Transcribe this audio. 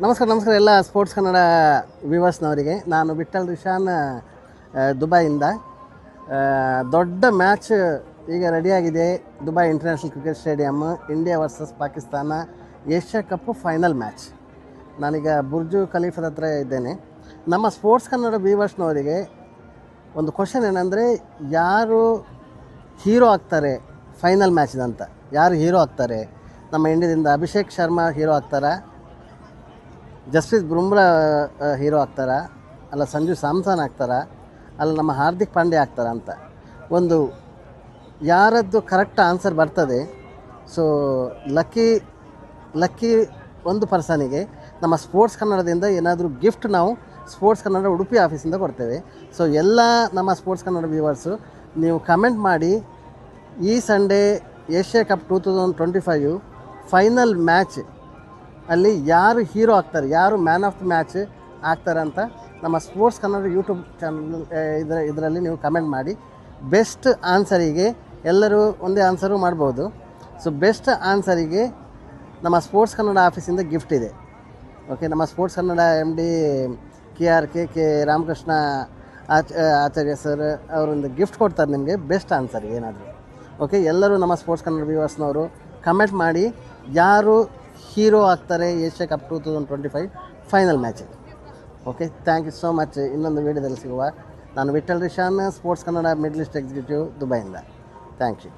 ನಮಸ್ಕಾರ ಎಲ್ಲ ಸ್ಪೋರ್ಟ್ಸ್ ಕನ್ನಡ ವ್ಯೂವರ್ಸ್ನವರಿಗೆ. ನಾನು ವಿಠಲ್ ರಿಷಾನ್ ದುಬೈಯಿಂದ. ದೊಡ್ಡ ಮ್ಯಾಚ್ ಈಗ ರೆಡಿಯಾಗಿದೆ. Dubai international cricket stadium, India versus Pakistan Asia cup final match. ನಾನೀಗ ಬುರ್ಜು ಖಲೀಫದ ಹತ್ರ ಇದ್ದೇನೆ. ನಮ್ಮ ಸ್ಪೋರ್ಟ್ಸ್ ಕನ್ನಡ ವ್ಯೂವರ್ಸ್ನವರಿಗೆ ಒಂದು ಕ್ವಶನ್ ಏನಂದರೆ, ಯಾರು ಹೀರೋ ಆಗ್ತಾರೆ ಫೈನಲ್ ಮ್ಯಾಚ್ದಂತ? ಯಾರು ಹೀರೋ ಆಗ್ತಾರೆ? ನಮ್ಮ ಇಂಡಿಯಾದಿಂದ ಅಭಿಷೇಕ್ ಶರ್ಮಾ ಹೀರೋ ಆಗ್ತಾರಾ, ಜಸ್ಪ್ರೀತ್ ಬುಮ್ರಾ ಹೀರೋ ಆಗ್ತಾರಾ, ಅಲ್ಲ ಸಂಜು ಸ್ಯಾಮ್ಸನ್ ಆಗ್ತಾರಾ, ಅಲ್ಲ ನಮ್ಮ ಹಾರ್ದಿಕ್ ಪಾಂಡ್ಯ ಆಗ್ತಾರಾ ಅಂತ ಒಂದು ಯಾರದ್ದು ಕರೆಕ್ಟ್ ಆನ್ಸರ್ ಬರ್ತದೆ. ಸೊ ಲಕ್ಕಿ ಒಂದು ಪರ್ಸನಿಗೆ ನಮ್ಮ ಸ್ಪೋರ್ಟ್ಸ್ ಕನ್ನಡದಿಂದ ಏನಾದರೂ ಗಿಫ್ಟ್ ನಾವು ಸ್ಪೋರ್ಟ್ಸ್ ಕನ್ನಡ ಉಡುಪಿ ಆಫೀಸಿಂದ ಕೊಡ್ತೇವೆ. ಸೊ ಎಲ್ಲ ನಮ್ಮ ಸ್ಪೋರ್ಟ್ಸ್ ಕನ್ನಡ ವ್ಯೂವರ್ಸು ನೀವು ಕಮೆಂಟ್ ಮಾಡಿ, ಈ Sunday Asia cup 2025 final match ಅಲ್ಲಿ ಯಾರು ಹೀರೋ ಆಗ್ತಾರೆ, ಯಾರು ಮ್ಯಾನ್ ಆಫ್ ದ ಮ್ಯಾಚ್ ಆಗ್ತಾರೆ ಅಂತ ನಮ್ಮ ಸ್ಪೋರ್ಟ್ಸ್ ಕನ್ನಡ ಯೂಟ್ಯೂಬ್ ಚಾನಲ್ ಇದರಲ್ಲಿ ನೀವು ಕಮೆಂಟ್ ಮಾಡಿ. ಬೆಸ್ಟ್ ಆನ್ಸರಿಗೆ ಎಲ್ಲರೂ ಒಂದೇ ಆನ್ಸರು ಮಾಡ್ಬೋದು. ಸೊ ಬೆಸ್ಟ್ ಆನ್ಸರಿಗೆ ನಮ್ಮ ಸ್ಪೋರ್ಟ್ಸ್ ಕನ್ನಡ ಆಫೀಸಿಂದ ಗಿಫ್ಟ್ ಇದೆ. ಓಕೆ, ನಮ್ಮ sports Kannada MD K Ramakrishna Acharya sir ಅವರೊಂದು ಗಿಫ್ಟ್ ಕೊಡ್ತಾರೆ ನಿಮಗೆ ಬೆಸ್ಟ್ ಆನ್ಸರ್ ಏನಾದರೂ. ಓಕೆ, ಎಲ್ಲರೂ ನಮ್ಮ ಸ್ಪೋರ್ಟ್ಸ್ ಕನ್ನಡ ವ್ಯೂವರ್ಸ್ನವರು ಕಮೆಂಟ್ ಮಾಡಿ, ಯಾರು ಹೀರೋ ಆಗ್ತಾರೆ ಏಷ್ಯಾ ಕಪ್ 2025 ಫೈನಲ್ ಮ್ಯಾಚಿಗೆ. Okay, thank you so much. ಇನ್ನೊಂದು ವೀಡಿಯೋದಲ್ಲಿ ಸಿಗುವ. ನಾನು Vithal Rishan, sports Kannada middle east executive ದುಬೈಯಿಂದ. Thank you.